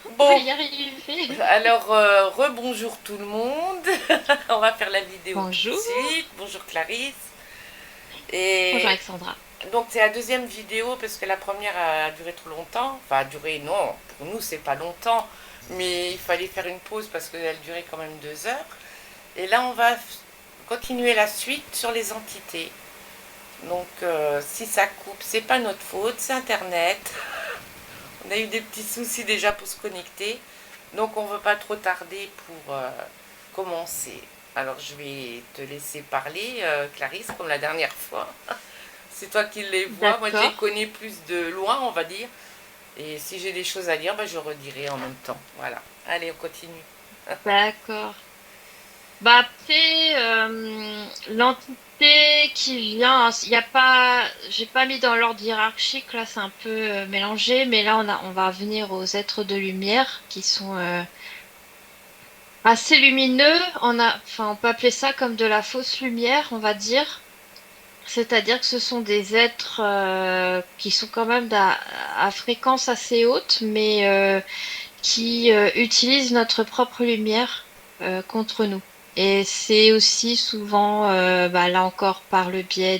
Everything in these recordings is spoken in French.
On va Bon, y arriver. alors rebonjour tout le monde. On va faire la vidéo tout de Bonjour. suite. Bonjour Clarisse. Bonjour Et Alexandra. donc c'est la deuxième vidéo parce que la première a duré trop longtemps. Enfin, a duré, non, pour nous c'est pas longtemps, mais il fallait faire une pause parce qu'elle durait quand même 2 heures. Et là, on va continuer la suite sur les entités. Donc si ça coupe, c'est pas notre faute, c'est Internet. On a eu des petits soucis déjà pour se connecter. Donc on ne veut pas trop tarder pour commencer. Alors je vais te laisser parler, Clarisse, comme la dernière fois. C'est toi qui les vois. Moi, je les D'accord. connais plus de loin, on va dire. Et si j'ai des choses à dire, bah, je redirai en même temps. Voilà. Allez, on continue. D'accord. Bah après, l'entité qui vient, il y a pas, j'ai pas mis dans l'ordre hiérarchique, là c'est un peu mélangé, mais là on va venir aux êtres de lumière qui sont assez lumineux. Enfin on peut appeler ça comme de la fausse lumière, on va dire. C'est-à-dire que ce sont des êtres qui sont quand même à fréquence assez haute, mais qui utilisent notre propre lumière contre nous. Et c'est aussi souvent, bah, là encore, par le biais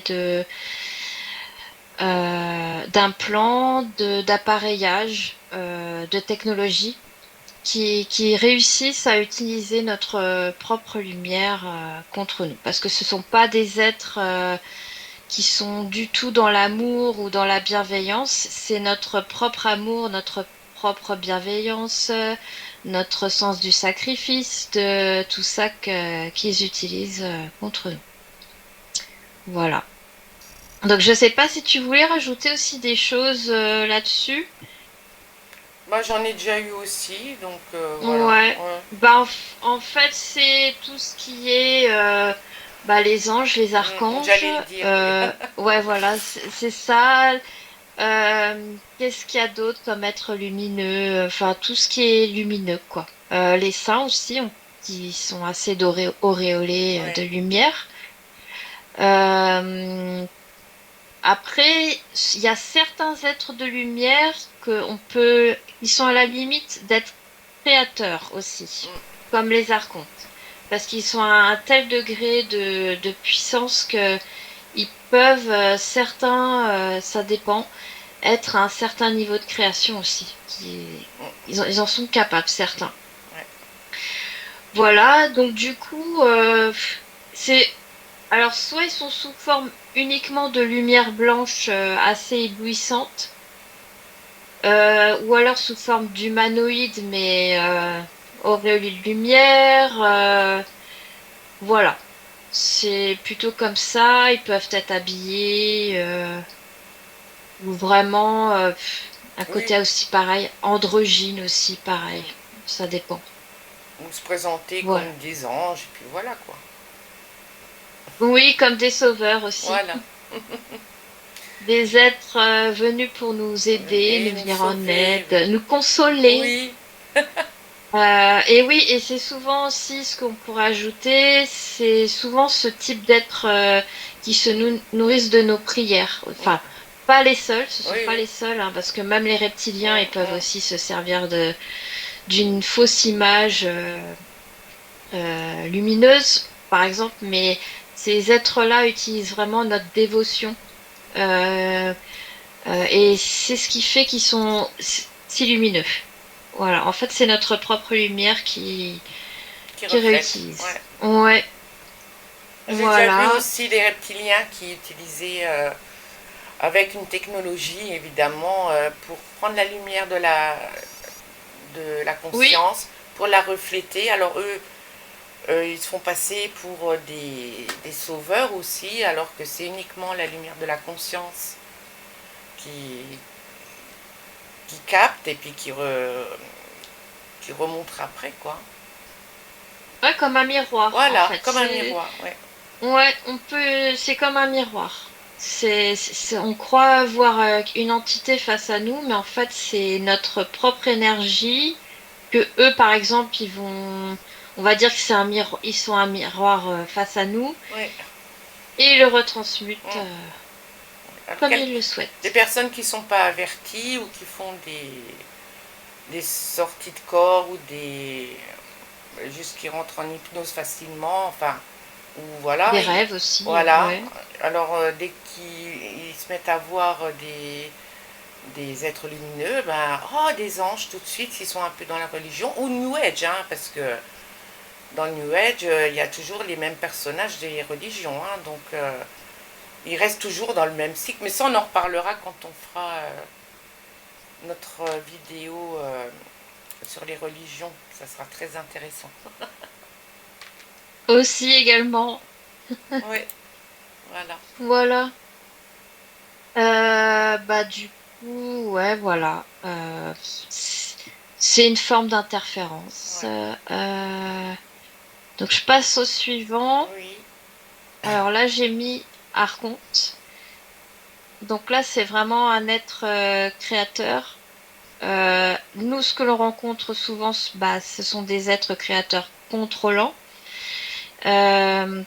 d'implants, d'appareillage, de technologie, qui réussissent à utiliser notre propre lumière contre nous. Parce que ce ne sont pas des êtres qui sont du tout dans l'amour ou dans la bienveillance. C'est notre propre amour, notre propre bienveillance, notre sens du sacrifice, de tout ça qu'ils utilisent contre nous. Voilà. Donc je sais pas si tu voulais rajouter aussi des choses là-dessus. Moi, j'en ai déjà eu aussi, donc voilà. Ouais. Ouais. Bah en fait c'est tout ce qui est bah, les anges, les archanges. J'allais le dire, oui. Ouais voilà, c'est ça. Qu'est-ce qu'il y a d'autre comme être lumineux? Enfin, tout ce qui est lumineux, quoi. Les saints aussi, qui sont assez dorés, auréolés de Ouais. lumière. Euh, Après, il y a certains êtres de lumière ils sont à la limite d'être créateurs aussi, comme les archontes. Parce qu'ils sont à un tel degré de puissance que ils peuvent, certains, ça dépend, être à un certain niveau de création aussi. Ils en sont capables, certains. Ouais. Voilà, donc du coup, c'est... Alors, soit ils sont sous forme uniquement de lumière blanche assez éblouissante, ou alors sous forme d'humanoïde, mais auréolé de lumière. Voilà. C'est plutôt comme ça. Ils peuvent être habillés. Ou vraiment, un Oui. côté aussi pareil, androgyne aussi pareil, ça dépend. Ou se présenter comme Voilà. des anges, et puis voilà quoi. Oui, comme des sauveurs aussi. Voilà. Des êtres venus pour nous aider, Et nous nous venir en sauver, aide, oui. nous consoler. Oui. Et oui, et c'est souvent aussi ce qu'on pourrait ajouter, c'est souvent ce type d'êtres qui se nourrissent de nos prières. Enfin, pas les seuls, ce sont Oui, pas oui. les seuls, hein, parce que même les reptiliens, ils peuvent aussi se servir d'une fausse image lumineuse, par exemple, mais ces êtres-là utilisent vraiment notre dévotion. Euh, et c'est ce qui fait qu'ils sont si lumineux. Voilà, en fait, c'est notre propre lumière Qui qui reflète. réutilise. Ouais. Ouais, J'ai déjà vu voilà. aussi des reptiliens qui utilisaient, avec une technologie évidemment, pour prendre la lumière de la Oui, conscience, pour la refléter. Alors eux, ils se font passer pour des sauveurs aussi, alors que c'est uniquement la lumière de la conscience qui, qui capte et puis qui remonte après, quoi. ouais, comme un miroir, en Voilà, fait. comme un miroir, ouais. Ouais, c'est comme un miroir. On croit voir une entité face à nous, mais en fait, c'est notre propre énergie que eux, par exemple, on va dire que ils sont un miroir face à nous Ouais. et ils le retransmutent Mm. Alors, comme ils le des souhaitent. personnes qui ne sont pas averties ou qui font des sorties de corps ou des juste qui rentrent en hypnose facilement, enfin, ou Des voilà, rêves aussi, voilà. ouais. Alors dès qu'ils se mettent à voir des êtres lumineux, ben, oh, des anges tout de suite, s'ils sont un peu dans la religion, ou New Age, hein, parce que dans New Age, il y a toujours les mêmes personnages des religions, hein, donc ils restent toujours dans le même cycle, mais ça on en reparlera quand on fera notre vidéo sur les religions, ça sera très intéressant. Aussi également. Oui, voilà. Voilà. Bah du coup, ouais, voilà. C'est une forme d'interférence. Ouais. Donc je passe au suivant. Oui. Alors là, j'ai mis Archonte. Donc là, c'est vraiment un être créateur. Nous, ce que l'on rencontre souvent, bah, ce sont des êtres créateurs contrôlants. Euh,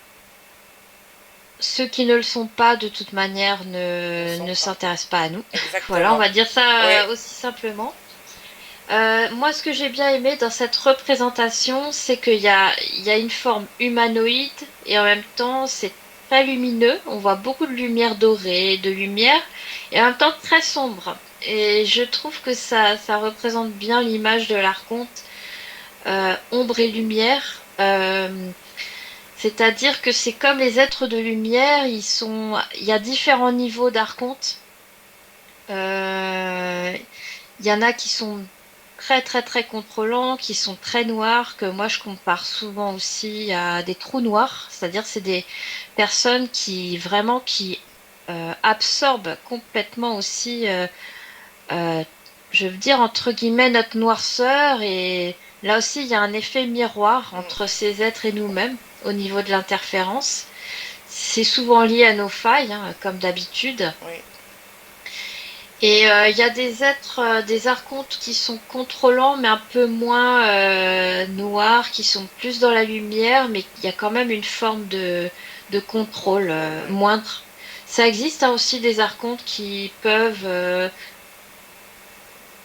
Ceux qui ne le sont pas, de toute manière, Ne sont ne pas. s'intéressent pas à nous. Voilà, on Exactement. va dire Oui. ça aussi simplement. Moi, ce que j'ai bien aimé dans cette représentation, c'est il y a une forme humanoïde et en même temps, c'est très lumineux. On voit beaucoup de lumière dorée, de lumière, et en même temps très sombre. Et je trouve que ça représente bien l'image de l'archonte, ombre et lumière. C'est-à-dire que c'est comme les êtres de lumière, il y a différents niveaux d'archonte. Euh, Il y en a qui sont très très très contrôlants, qui sont très noirs, que moi je compare souvent aussi à des trous noirs. C'est-à-dire c'est des personnes qui vraiment qui absorbent complètement aussi, euh, je veux dire entre guillemets notre noirceur. Et là aussi il y a un effet miroir entre Mm. ces êtres et nous-mêmes au niveau de l'interférence. C'est souvent lié à nos failles, hein, comme d'habitude. Oui. Et il y a des êtres, des archontes qui sont contrôlants, mais un peu moins noirs, qui sont plus dans la lumière, mais il y a quand même une forme de contrôle Contrôle, oui. moindre. Ça existe hein, aussi des archontes qui peuvent,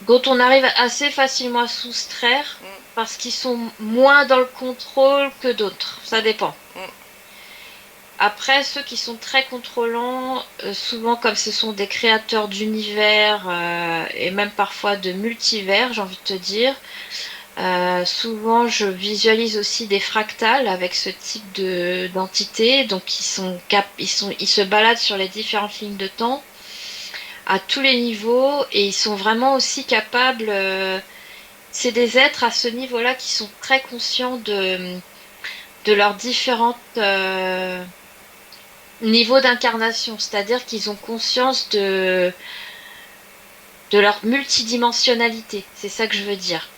dont on arrive assez facilement à soustraire, Mm. parce qu'ils sont moins dans le contrôle que d'autres. Ça dépend. Mm. Après, ceux qui sont très contrôlants, souvent comme ce sont des créateurs d'univers et même parfois de multivers, j'ai envie de te dire, souvent je visualise aussi des fractales avec ce type de d'entité. Donc ils se baladent sur les différentes lignes de temps à tous les niveaux et ils sont vraiment aussi capables. C'est des êtres à ce niveau-là qui sont très conscients de leurs différentes niveau d'incarnation, c'est-à-dire qu'ils ont conscience de leur multidimensionnalité. C'est ça que je veux dire.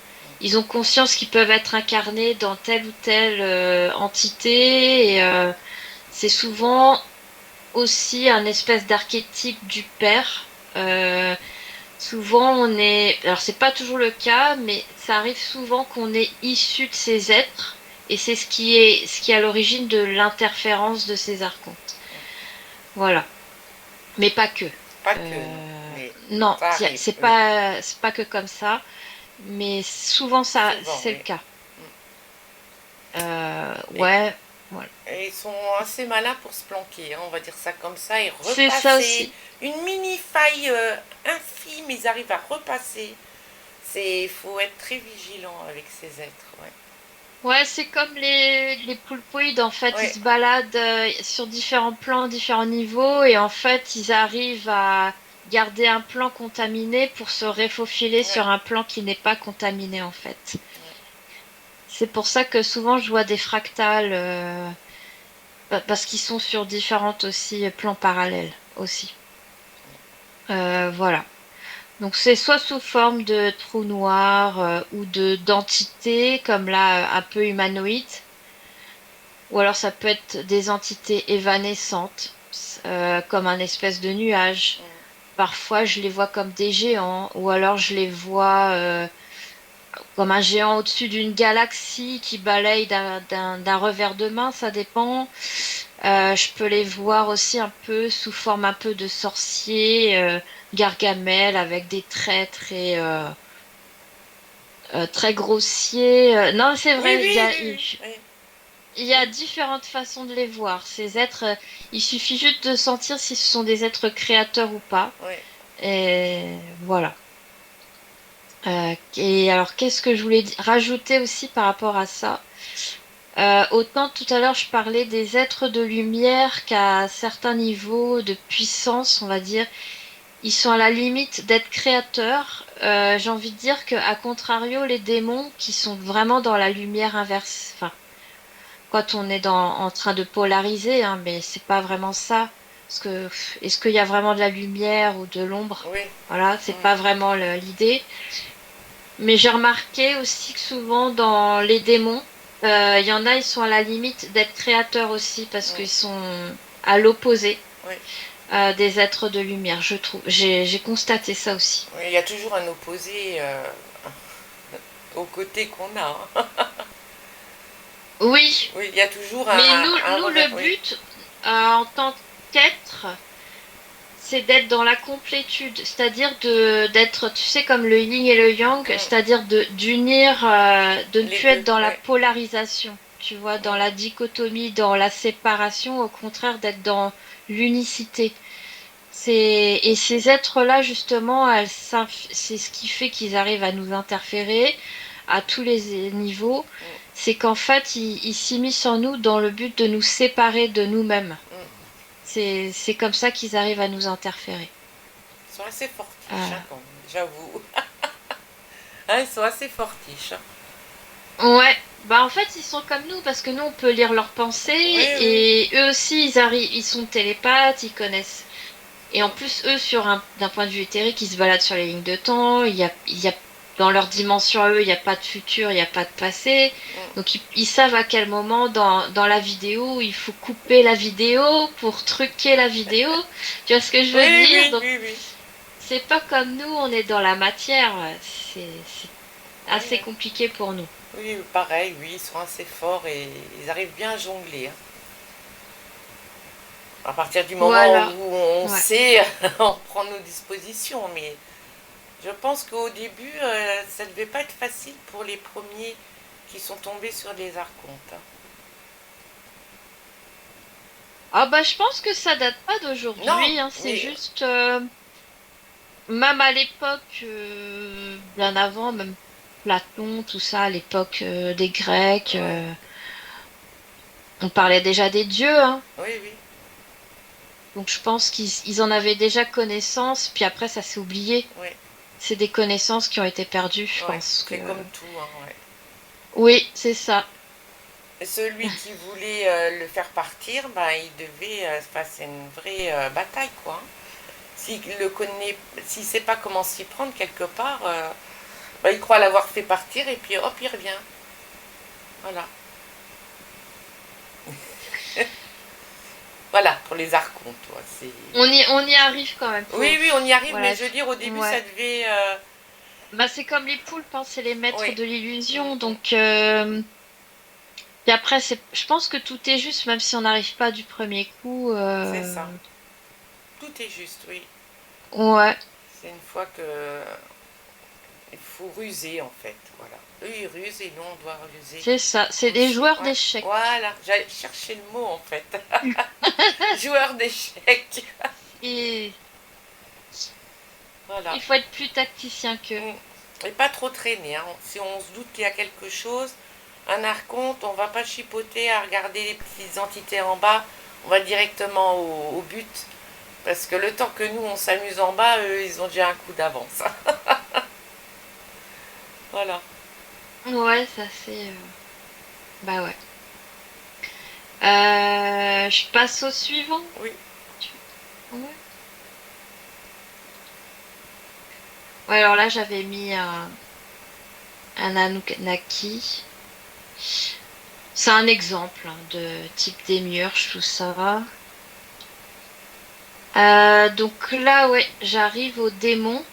Ils ont conscience qu'ils peuvent être incarnés dans telle ou telle entité et c'est souvent aussi un espèce d'archétype du père. Souvent on est, alors c'est pas toujours le cas, mais ça arrive souvent qu'on est issu de ces êtres et c'est ce qui est à l'origine de l'interférence de ces archontes. Voilà. Mais pas que. Pas que, non. Mais Non, ça arrive, oui. c'est pas que comme ça, mais souvent Souvent, c'est le oui. cas. Et, Ouais, voilà. et ils sont assez malins pour se planquer, hein, on va dire ça comme ça, et C'est ça repasser aussi. une mini faille infime, ils arrivent à repasser. Il faut être très vigilant avec ces êtres, ouais. Ouais, c'est comme les poulpoïdes, en fait, ils Ouais, se baladent sur différents plans, différents niveaux, et en fait, ils arrivent à garder un plan contaminé pour se réfaufiler ouais, sur un plan qui n'est pas contaminé, en fait. ouais. C'est pour ça que souvent je vois des fractales, parce qu'ils sont sur différentes aussi plans parallèles aussi. Voilà. Donc c'est soit sous forme de trou noir ou de d'entités comme là un peu humanoïdes, ou alors ça peut être des entités évanescentes comme un espèce de nuage. Mm. Parfois je les vois comme des géants ou alors je les vois comme un géant au-dessus d'une galaxie qui balaye d'un revers de main, ça dépend. Je peux les voir aussi un peu sous forme un peu de sorciers, Gargamel avec des traits très, très grossiers. Non, c'est Oui, vrai, oui, oui, oui, il y a différentes façons de les voir. Ces êtres, il suffit juste de sentir si ce sont des êtres créateurs ou pas. oui, Et voilà. Et alors, qu'est-ce que je voulais rajouter aussi par rapport à ça? Autant tout à l'heure, je parlais des êtres de lumière qu'à certains niveaux de puissance, on va dire, ils sont à la limite d'être créateurs. J'ai envie de dire que, à contrario, les démons qui sont vraiment dans la lumière inverse, enfin, quand on est en train de polariser, hein, mais c'est pas vraiment ça. Parce que, est-ce qu'il y a vraiment de la lumière ou de l'ombre? oui. Voilà, c'est Mm. pas vraiment l'idée. Mais j'ai remarqué aussi que souvent dans les démons, il y en a, ils sont à la limite d'être créateurs aussi parce qu'ils Mm. sont à l'opposé Oui. des êtres de lumière, je trouve. J'ai constaté ça aussi. Oui, il y a toujours un opposé au côté qu'on a, hein. Oui, Oui, il y a toujours mais un nous revers, le oui. but en tant qu'être, c'est d'être dans la complétude, c'est-à-dire d'être, tu sais, comme le yin et le yang, Mm. c'est-à-dire d'unir, de ne Les plus être deux, dans la oui. polarisation, tu vois, dans la Mm. dichotomie, dans la séparation, au contraire d'être dans l'unicité. Et ces êtres-là, justement, c'est ce qui fait qu'ils arrivent à nous interférer à tous les niveaux. Mm. C'est qu'en fait, ils s'immiscent en nous dans le but de nous séparer de nous-mêmes. Mm. C'est comme ça qu'ils arrivent à nous interférer. Ils sont assez fortiches, Euh, hein, quand même, j'avoue. Hein, ils sont assez fortiches, hein. Ouais, bah en fait ils sont comme nous parce que nous on peut lire leurs pensées Oui, oui. et eux aussi ils arrivent, ils sont télépathes, ils connaissent. Et en Mm. plus eux d'un point de vue éthérique ils se baladent sur les lignes de temps, il y a dans leur dimension à eux il n'y a pas de futur, il n'y a pas de passé. Mm. Donc ils savent à quel moment dans la vidéo il faut couper la vidéo pour truquer la vidéo. Tu vois ce que je veux Oui, dire? oui, Donc oui, oui. c'est pas comme nous, on est dans la matière, c'est Oui, assez compliqué pour nous. oui, pareil, oui, ils sont assez forts et ils arrivent bien à jongler, hein. À partir du moment Voilà. où on Ouais. sait, on prend nos dispositions. Mais je pense qu'au début, ça ne devait pas être facile pour les premiers qui sont tombés sur des archontes, hein. Ah bah je pense que ça date pas Non, d'aujourd'hui, hein, c'est mais juste même à l'époque bien avant, même Platon, tout ça, à l'époque des Grecs, ouais, on parlait déjà des dieux, hein. oui, oui, Donc je pense ils en avaient déjà connaissance, puis après ça s'est oublié. oui, C'est des connaissances qui ont été perdues, je ouais. pense que. C'est comme tout, hein, ouais. Oui, c'est ça. Et celui qui voulait le faire partir, ben, il devait passer une vraie bataille, quoi, hein. S'il ne sait pas comment s'y prendre quelque part, ben, il croit l'avoir fait partir et puis hop, il revient. Voilà. Voilà, pour les archontes, toi, c'est... On y arrive quand même. Oui, oui, on y arrive, mais Voilà. je veux dire, au début, ça Ouais. devait... Bah c'est comme les poulpes, hein, c'est les maîtres Oui. de Mm, l'illusion, mm. donc. Et après, je pense que tout est juste, même si on n'arrive pas du premier coup. C'est ça. Tout est juste, oui. Ouais, C'est une fois que... Il faut ruser, en fait, voilà. Eux, ils rusent et nous, on doit ruser c'est ça. C'est des aussi. joueurs Ouais. d'échecs. Voilà, j'allais chercher le mot, en fait. Joueur d'échecs. Et Voilà. il faut être plus tacticien qu'eux. Mm. Et pas trop traîner, hein. Si on se doute qu'il y a quelque chose, un archonte, on va pas chipoter à regarder les petites entités en bas, on va directement au but. Parce que le temps que nous on s'amuse en bas, eux ils ont déjà un coup d'avance. Voilà. Ouais, ça c'est. Bah ouais. Je passe au suivant. Oui. Tu- Ouais. Ouais, alors là j'avais mis un Anunnaki. C'est un exemple hein, de type démiurge, tout ça. Donc là, ouais, j'arrive aux démons.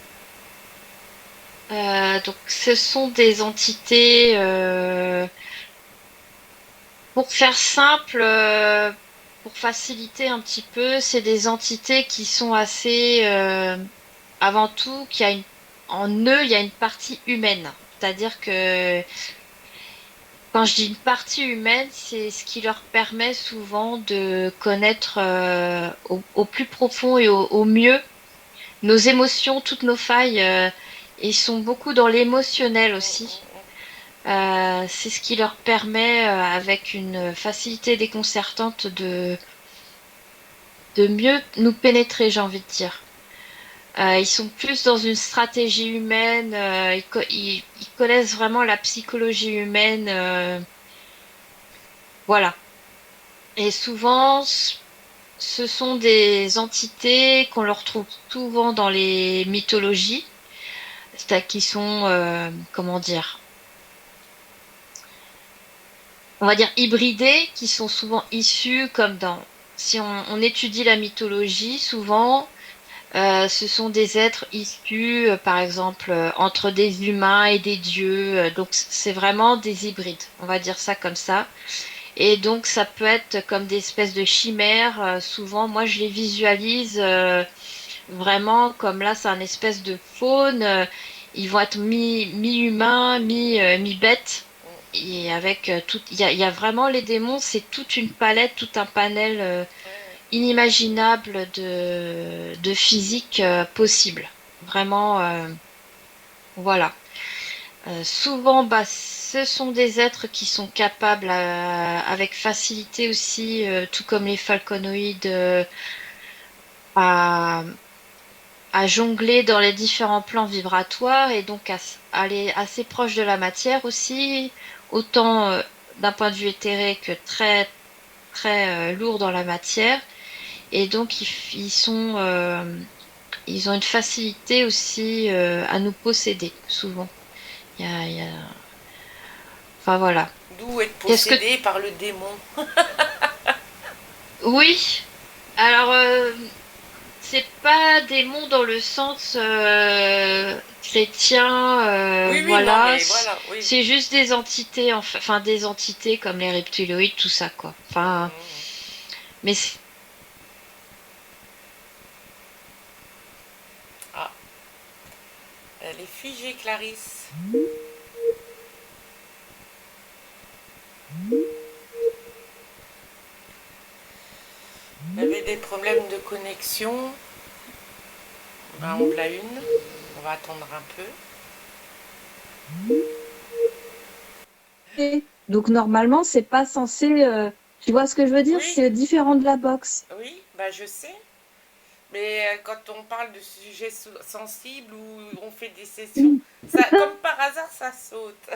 Donc ce sont des entités, pour faire simple, pour faciliter un petit peu, c'est des entités qui sont assez, avant tout, en eux, il y a une partie humaine. C'est-à-dire que quand je dis une partie humaine, c'est ce qui leur permet souvent de connaître au plus profond et au mieux nos émotions, toutes nos failles. Ils sont beaucoup dans l'émotionnel Mm, mm, aussi. mm. C'est ce qui leur permet, avec une facilité déconcertante, de mieux nous pénétrer, j'ai envie de dire. Ils sont plus dans une stratégie humaine, ils connaissent vraiment la psychologie humaine, voilà. Et souvent, ce sont des entités qu'on leur trouve souvent dans les mythologies, c'est-à-dire qui sont, comment dire, on va dire hybridés, qui sont souvent issus comme dans, si on étudie la mythologie, souvent, ce sont des êtres issus, par exemple, entre des humains et des dieux. Donc, c'est vraiment des hybrides, on va dire ça comme ça. Et donc, ça peut être comme des espèces de chimères. Souvent, moi, je les visualise vraiment comme là, c'est un espèce de faune. Ils vont être mi-humain, mi-bête. Et avec tout, il y a vraiment les démons, c'est toute une palette, tout un panel Ouais, ouais. inimaginable de physique possible. Vraiment, voilà. Souvent, bah, ce sont des êtres qui sont capables avec facilité aussi, tout comme les falconoïdes, à, à jongler dans les différents plans vibratoires et donc à aller assez proche de la matière aussi, autant d'un point de vue éthéré que très très lourd dans la matière. Et donc ils sont ils ont une facilité aussi à nous posséder, souvent. Il y a... Enfin voilà. D'où être Qu'est-ce que... possédé par le démon. Oui, alors c'est pas démon dans le sens chrétien, Oui, oui, non, voilà. mais voilà, oui. C'est juste des entités, enfin des entités comme les reptiloïdes, tout ça, quoi. Enfin, Mhm. mais Ah, elle est figée, Clarisse. Il y avait des problèmes de connexion. Ben, on l'a une. On va attendre un peu. Donc normalement, c'est pas censé. Tu vois ce que je veux dire? Oui, C'est différent de la boxe. oui, bah je sais. Mais quand on parle de sujets sensibles ou on fait des sessions, ça, comme par hasard, ça saute.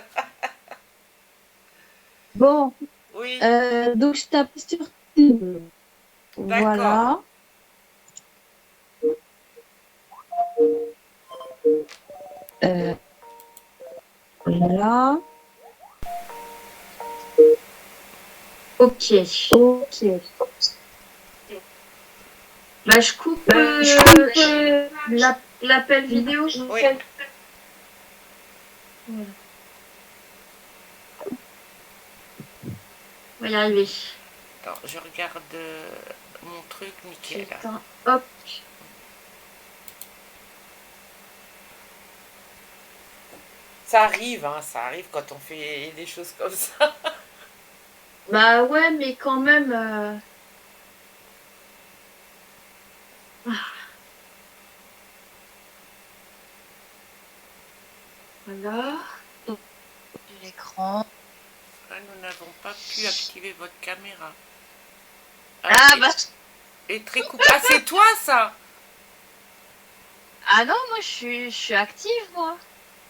Bon, Oui, donc je tape sur cible. d'accord. Voilà. Euh, voilà. ok. Ok. Bah, je coupe l'appel vidéo. Oui. Voilà. On va y arriver. Attends, je regarde mon truc, nickel. Putain, hop. Ça arrive quand on fait des choses comme ça. Bah ouais, mais quand même. Voilà. L'écran. Ah, nous n'avons pas pu activer votre caméra. Ah, Ah bah. et très coupé. Ah, c'est toi ça? Ah non, moi je suis active, moi.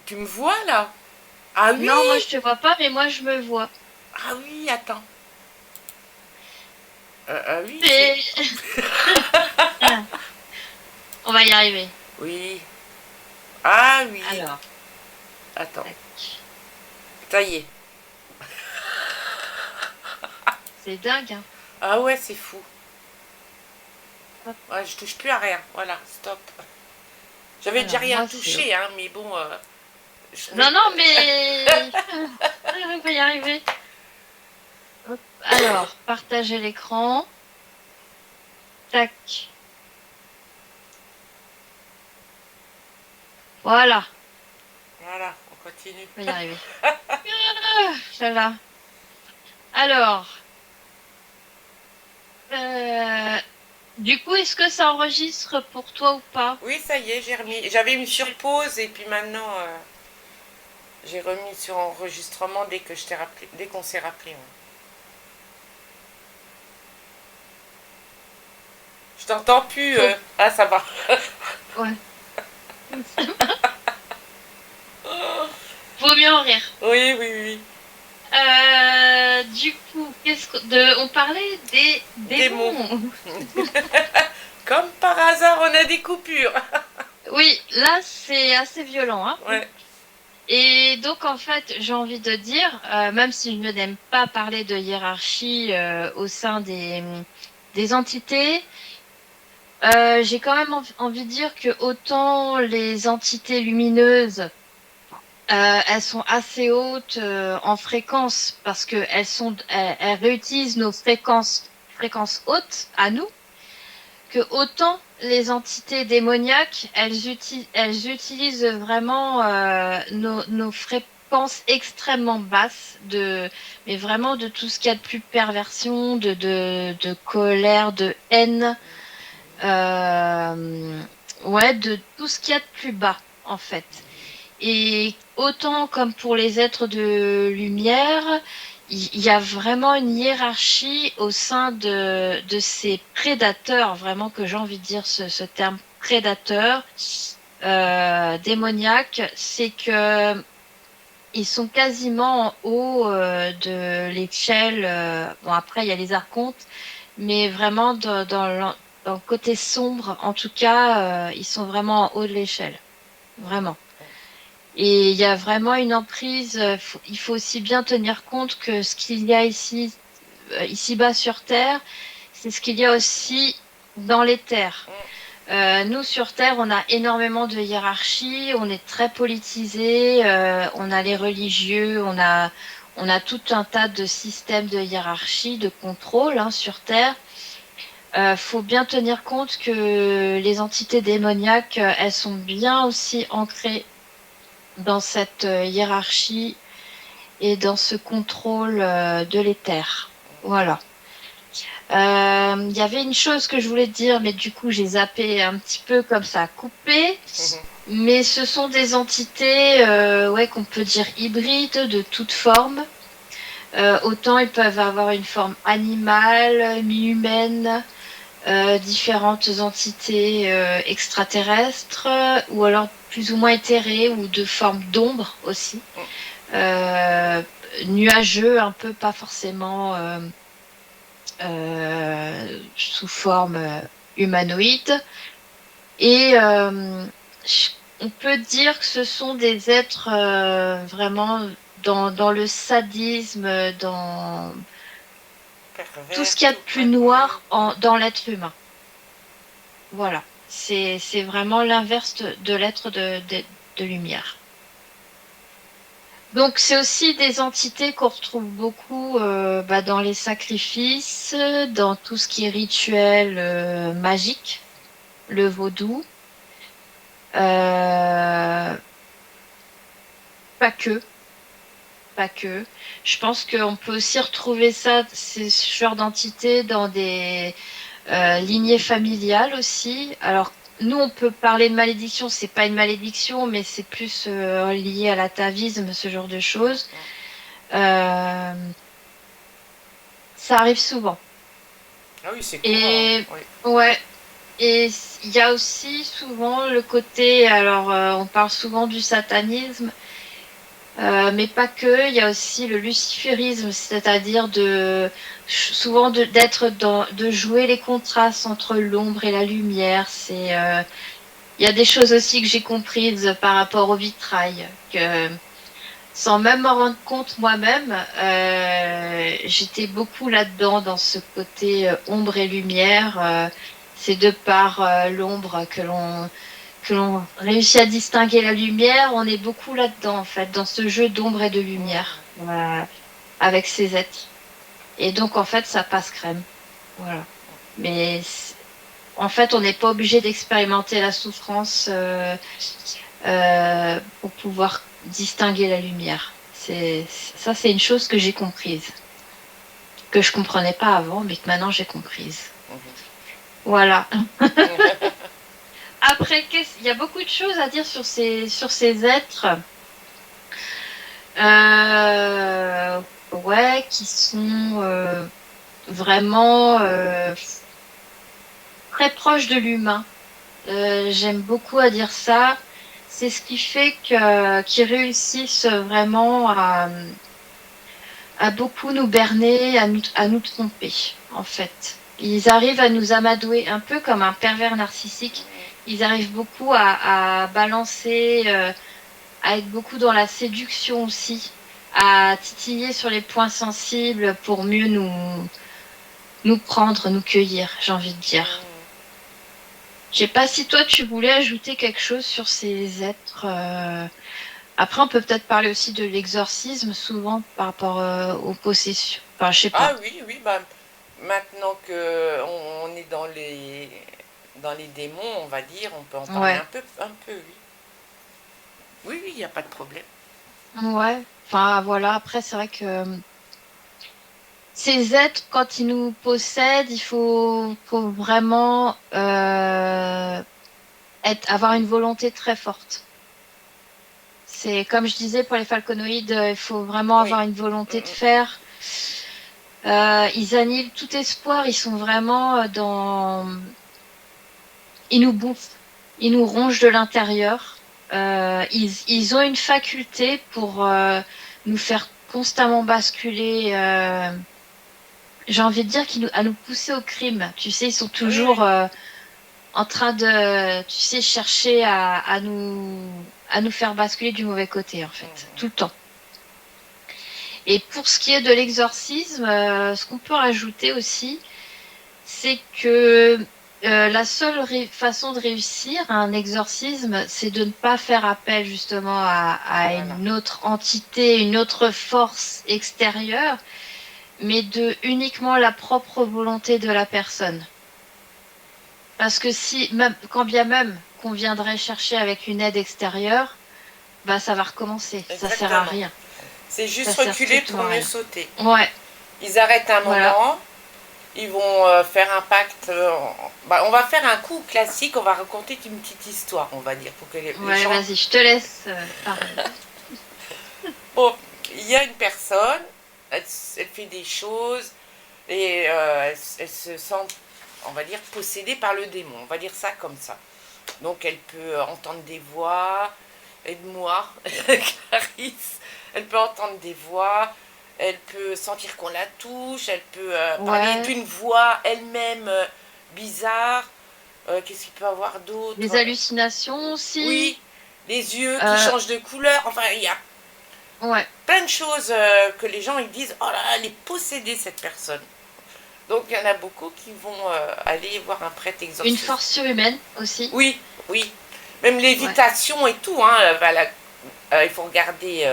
Tu me vois là? Ah oui? Non, moi je te vois pas, mais moi je me vois. Ah oui, attends. Oui, c'est. Mais... On va y arriver. Oui. Ah oui. Alors, Attends. tac. Ça y est. C'est dingue, hein. Ah ouais, c'est fou. Hop. Ouais, je touche plus à rien. Voilà, stop. J'avais déjà Alors, rien moi c'est... touché, hein, mais bon. Non, non, mais... On va y arriver. Hop. Alors, partager l'écran. Tac. Voilà. Voilà, on Continue. On va y arriver. Là là. Alors, du coup, est-ce que ça enregistre pour toi ou pas? Oui, ça y est, j'ai remis. J'avais mis sur pause et puis maintenant, j'ai remis sur enregistrement dès que je t'ai rappelé, dès qu'on s'est rappelé. Ouais. Je t'entends plus. Ah, ça va. Ouais. Vaut mieux en rire. Oui, oui, oui. Du coup, on parlait des démons. Comme par hasard, on a des coupures. Oui, là c'est assez violent, hein. Ouais. Et donc en fait, j'ai envie de dire, même si je n'aime pas parler de hiérarchie au sein des entités, j'ai quand même envie de dire que autant les entités lumineuses, elles sont assez hautes en fréquence parce que elles réutilisent nos fréquences hautes à nous, que autant les entités démoniaques, elles utilisent vraiment nos fréquences extrêmement basses, mais vraiment de tout ce qu'il y a de plus perversion, de colère, de haine, ouais, de tout ce qu'il y a de plus bas, en fait. Et autant comme pour les êtres de lumière, il y a vraiment une hiérarchie au sein de ces prédateurs, vraiment que j'ai envie de dire ce terme prédateur, démoniaque, c'est que ils sont quasiment en haut de l'échelle. Bon, après, il y a les archontes, mais vraiment dans le côté sombre, en tout cas, ils sont vraiment en haut de l'échelle. Vraiment. Et il y a vraiment une emprise. Il faut aussi bien tenir compte que ce qu'il y a ici-bas sur Terre, c'est ce qu'il y a aussi dans les terres. Nous, sur Terre, on a énormément de hiérarchie, on est très politisé, on a les religieux, on a tout un tas de systèmes de hiérarchie, de contrôle hein, sur Terre. Faut bien tenir compte que les entités démoniaques, elles sont bien aussi ancrées dans cette hiérarchie et dans ce contrôle de l'éther. Voilà. Il y avait une chose que je voulais te dire, mais du coup j'ai zappé un petit peu comme ça, coupé. Mais ce sont des entités, ouais, qu'on peut dire hybrides de toute forme. Autant ils peuvent avoir une forme animale, mi-humaine, différentes entités extraterrestres, ou alors plus ou moins éthérées, ou de forme d'ombre aussi. Nuageux, un peu pas forcément sous forme humanoïde. Et on peut dire que ce sont des êtres vraiment dans le sadisme, dans tout ce qu'il y a de plus noir dans l'être humain. Voilà. C'est vraiment l'inverse de l'être de lumière. Donc c'est aussi des entités qu'on retrouve beaucoup dans les sacrifices, dans tout ce qui est rituel magique, le vaudou. Pas que. Je pense qu'on peut aussi retrouver ça, ce genre d'entité dans des lignées familiales aussi. Alors, nous, on peut parler de malédiction, c'est pas une malédiction, mais c'est plus lié à l'atavisme, ce genre de choses. Ça arrive souvent. Ah oui, c'est courant. Et oui. ouais. Et il y a aussi souvent le côté, alors on parle souvent du satanisme, mais pas que, il y a aussi le luciférisme, c'est-à-dire de jouer les contrastes entre l'ombre et la lumière. Il y a des choses aussi que j'ai comprises par rapport au vitrail, que sans même m'en rendre compte moi-même, j'étais beaucoup là-dedans, dans ce côté ombre et lumière. C'est de par l'ombre que l'on réussit à distinguer la lumière. On est beaucoup là-dedans, en fait, dans ce jeu d'ombre et de lumière, avec ces êtres. Et donc, en fait, ça passe crème. Voilà. Mais en fait, on n'est pas obligé d'expérimenter la souffrance pour pouvoir distinguer la lumière. Ça, c'est une chose que j'ai comprise, que je comprenais pas avant, mais que maintenant j'ai comprise. Voilà. Après, il y a beaucoup de choses à dire sur ces êtres, ouais, qui sont vraiment très proches de l'humain. J'aime beaucoup à dire ça. C'est ce qui fait qu'ils réussissent vraiment à beaucoup nous berner, à nous tromper, en fait. Ils arrivent à nous amadouer un peu comme un pervers narcissique. Ils arrivent beaucoup à balancer, à être beaucoup dans la séduction aussi, à titiller sur les points sensibles pour mieux nous prendre, nous cueillir, j'ai envie de dire. Je sais pas si toi tu voulais ajouter quelque chose sur ces êtres. Après, on peut peut-être parler aussi de l'exorcisme, souvent par rapport aux possessions. Enfin, je sais Ah pas. oui, oui, bah, maintenant que on est dans les démons, on va dire, on peut en parler Ouais. un peu, oui. Oui, oui, il n'y a pas de problème. Ouais. Enfin, voilà. Après, c'est vrai que ces êtres, quand ils nous possèdent, il faut vraiment avoir une volonté très forte. C'est comme je disais pour les falconoïdes, il faut vraiment Oui. avoir une volonté de faire. Ils annihilent tout espoir. Ils sont vraiment ils nous bouffent, ils nous rongent de l'intérieur. Ils ont une faculté pour nous faire constamment basculer. J'ai envie de dire à nous pousser au crime. Tu sais, ils sont Oui, toujours oui. en train de, tu sais, chercher à nous faire basculer du mauvais côté, en fait, tout le temps. Et pour ce qui est de l'exorcisme, ce qu'on peut rajouter aussi, c'est que la seule façon de réussir un exorcisme, c'est de ne pas faire appel justement à Voilà. une autre entité, une autre force extérieure, mais de uniquement la propre volonté de la personne. Parce que quand bien même qu'on viendrait chercher avec une aide extérieure, bah ça va recommencer. Ça sert à Exactement. rien. C'est Ça juste sert reculer pour strictement à mieux rien. sauter. Ouais, Ils arrêtent un voilà. moment, ils vont faire un pacte. On va faire un coup classique, on va raconter une petite histoire, on va dire, pour que les Ouais, gens. vas-y, je te laisse parler. Bon, il y a une personne, elle fait des choses et elle se sent, on va dire, possédée par le démon. On va dire ça comme ça. Donc elle peut entendre des voix, aide-moi, Clarisse. Elle peut entendre des voix, elle peut sentir qu'on la touche, elle peut parler Ouais, d'une voix elle-même bizarre. Qu'est-ce qu'il peut avoir d'autre? des hallucinations aussi. Oui, les yeux qui Euh, changent de couleur. Enfin, il y a ouais, plein de choses que les gens ils disent, oh là, elle est possédée cette personne. Donc il y en a beaucoup qui vont aller voir un prêtre une exorciste. force surhumaine aussi. Oui, oui. Même Ouais. l'évitation et tout, hein, il faut regarder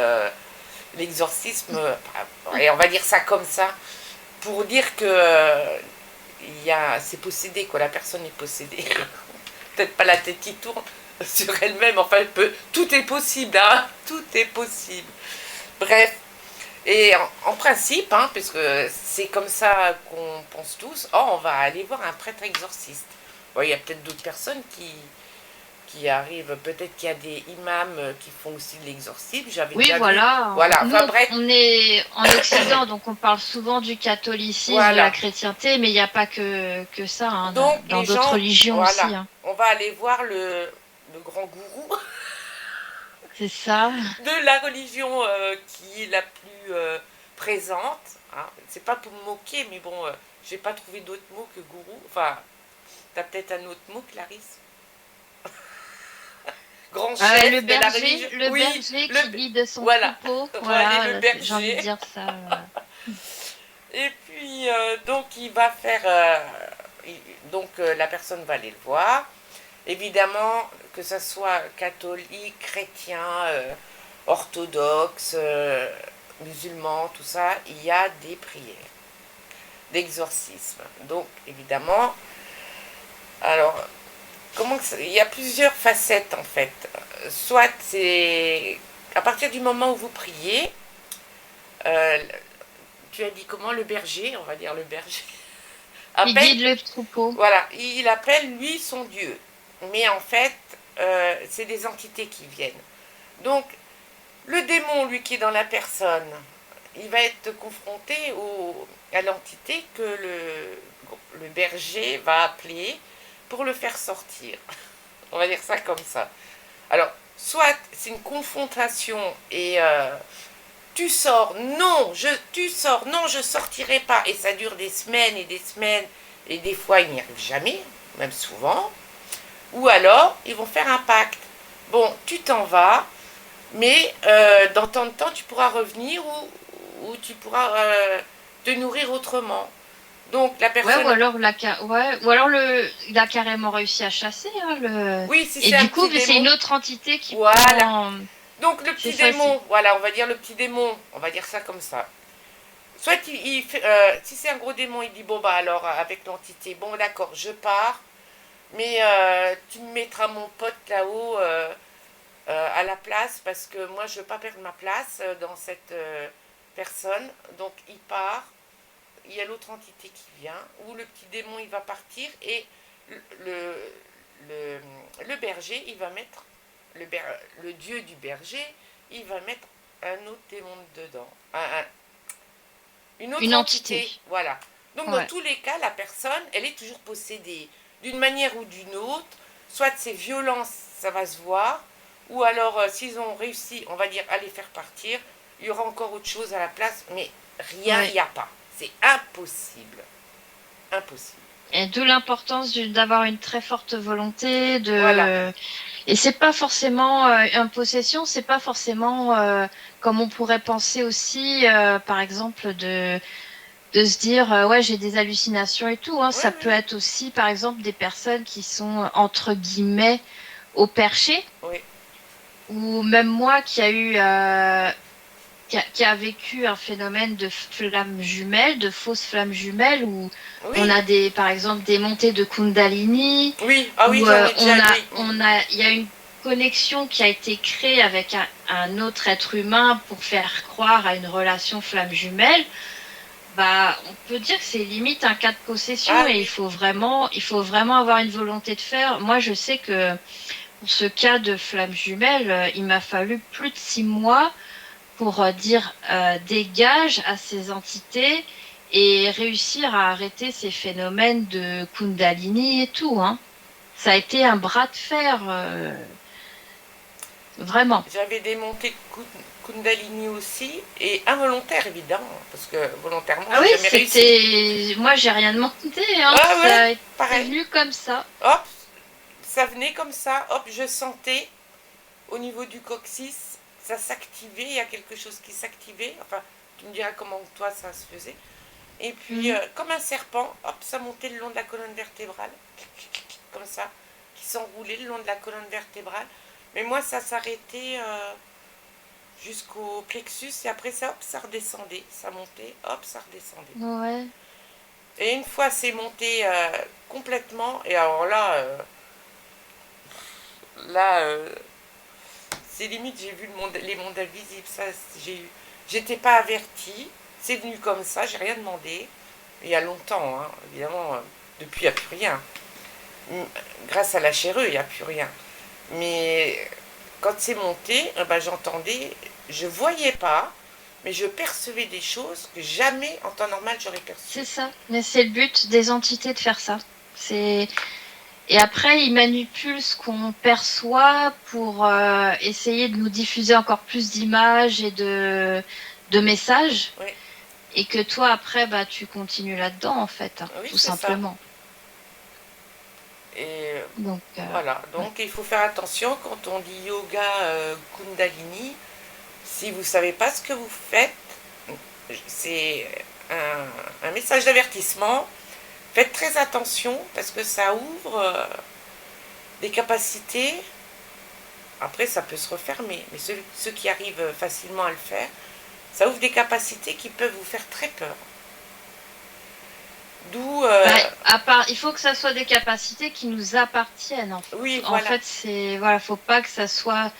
l'exorcisme, et on va dire ça comme ça, pour dire que c'est possédé, quoi, la personne est possédée. Peut-être pas la tête qui tourne sur elle-même, enfin, tout est possible, hein, tout est possible. Bref, et en principe, hein, parce que c'est comme ça qu'on pense tous, oh, on va aller voir un prêtre exorciste. Bon, il y a peut-être d'autres personnes qui arrivent, peut-être qu'il y a des imams qui font aussi de l'exorcisme, j'avais Oui, déjà vu. voilà. Voilà, Nous, enfin bref, on est en Occident, donc on parle souvent du catholicisme, de la voilà. chrétienté, mais il n'y a pas que ça, hein, Donc dans les d'autres gens, religions aussi. voilà, Hein. on va aller voir le grand gourou C'est ça. de la religion qui est la plus présente. Hein. C'est pas pour me moquer, mais bon, j'ai pas trouvé d'autre mot que gourou. Enfin, t'as peut-être un autre mot, Clarisse? Grand Le chef de la berger, religion. le Oui, berger qui guide son voilà. troupeau. Voilà, le Voilà, j'ai envie de berger. dire ça. Et puis, donc, il va faire. Donc, la personne va aller le voir. Évidemment, que ce soit catholique, chrétien, orthodoxe, musulman, tout ça, il y a des prières d'exorcisme. Donc, évidemment, alors, il y a plusieurs facettes en fait. Soit c'est à partir du moment où vous priez, euh, tu as dit comment, le berger, on va dire le berger, Il appelle, guide le troupeau. voilà, il appelle lui son Dieu. Mais en fait, c'est des entités qui viennent. Donc, le démon, lui qui est dans la personne, il va être confronté à l'entité que le berger va appeler pour le faire sortir. On va dire ça comme ça. Alors, soit c'est une confrontation et tu sors, non, je sortirai pas. Et ça dure des semaines et des semaines, et des fois il n'y arrive jamais, même souvent. Ou alors, ils vont faire un pacte. Bon, tu t'en vas, mais dans tant de temps, tu pourras revenir ou tu pourras te nourrir autrement. Donc la Ouais, personne... ou alors il a carrément réussi à chasser, hein, Oui, si et c'est un du coup, petit c'est une démon. autre entité qui Voilà. prend. Donc le C'est petit ça, démon, voilà, on va dire le petit démon, on va dire ça comme ça. Soit si c'est un gros démon, il dit bon bah alors avec l'entité, bon d'accord, je pars, mais tu me mettras mon pote là-haut à la place parce que moi je veux pas perdre ma place dans cette personne. Donc il part, il y a l'autre entité qui vient, ou le petit démon il va partir et le, le, le berger il va mettre, le dieu du berger, il va mettre un autre démon dedans, une autre Une entité. entité, voilà. Donc dans Ouais. tous les cas, la personne, elle est toujours possédée d'une manière ou d'une autre, soit c'est violent, ça va se voir, ou alors s'ils ont réussi, on va dire, à les faire partir, il y aura encore autre chose à la place, mais rien, il Ouais. n'y a pas. C'est impossible. Impossible. Et d'où l'importance d'avoir une très forte volonté Voilà. Et c'est pas forcément une possession, c'est pas forcément comme on pourrait penser aussi, par exemple, de se dire ouais, j'ai des hallucinations et tout, hein. Oui, Ça peut oui, être aussi, par exemple, des personnes qui sont entre guillemets au perché, oui. ou même moi qui a eu qui a vécu un phénomène de flammes jumelles, de fausses flammes jumelles, où on Oui, a par exemple, des montées de Kundalini, oui, ah oui, où j'en ai déjà, oui. il y a une connexion qui a été créée avec un autre être humain pour faire croire à une relation flamme jumelle. Bah, on peut dire que c'est limite un cas de possession Ah et oui, il faut vraiment avoir une volonté de faire. Moi, je sais que pour ce cas de flamme jumelle, il m'a fallu plus de 6 mois pour dire dégage à ces entités et réussir à arrêter ces phénomènes de Kundalini et tout, hein. Ça a été un bras de fer, vraiment. j'avais démonté Kundalini aussi, et involontaire évidemment, parce que volontairement, Ah j'ai oui, jamais réussi. moi, j'ai rien demandé, hein. Ah ouais, C'est pareil. venu comme ça. Hop, ça venait comme ça, hop, je sentais au niveau du coccyx, ça s'activait, il y a quelque chose qui s'activait, enfin, tu me diras comment toi ça se faisait. Et puis, Mhm. comme un serpent, hop, ça montait le long de la colonne vertébrale, comme ça, qui s'enroulait le long de la colonne vertébrale. Mais moi, ça s'arrêtait jusqu'au plexus, et après ça, hop, ça redescendait, ça montait, hop, ça redescendait. Ouais. Et une fois c'est monté complètement, et alors là, là, c'est limite, j'ai vu les mondes invisibles, ça, j'étais pas avertie, c'est venu comme ça, j'ai rien demandé, il y a longtemps, hein, évidemment, depuis il n'y a plus rien. Grâce à la chéreux, il n'y a plus rien. Mais quand c'est monté, ben, j'entendais, je voyais pas, mais je percevais des choses que jamais en temps normal j'aurais perçues. C'est ça. Mais c'est le but des entités de faire ça. C'est Et après, ils manipulent ce qu'on perçoit pour essayer de nous diffuser encore plus d'images et de messages. Oui, Et que toi, après, bah, tu continues là-dedans, en fait, hein, oui tout c'est ça. simplement. Et Donc, voilà, ouais. donc il faut faire attention quand on dit yoga Kundalini. Si vous ne savez pas ce que vous faites, c'est un message d'avertissement. Faites très attention parce que ça ouvre des capacités. Après, ça peut se refermer, mais ceux qui arrivent facilement à le faire, ça ouvre des capacités qui peuvent vous faire très peur. D'où... Il faut que ça soit des capacités qui nous appartiennent. oui, En voilà. fait, faut pas que ça soit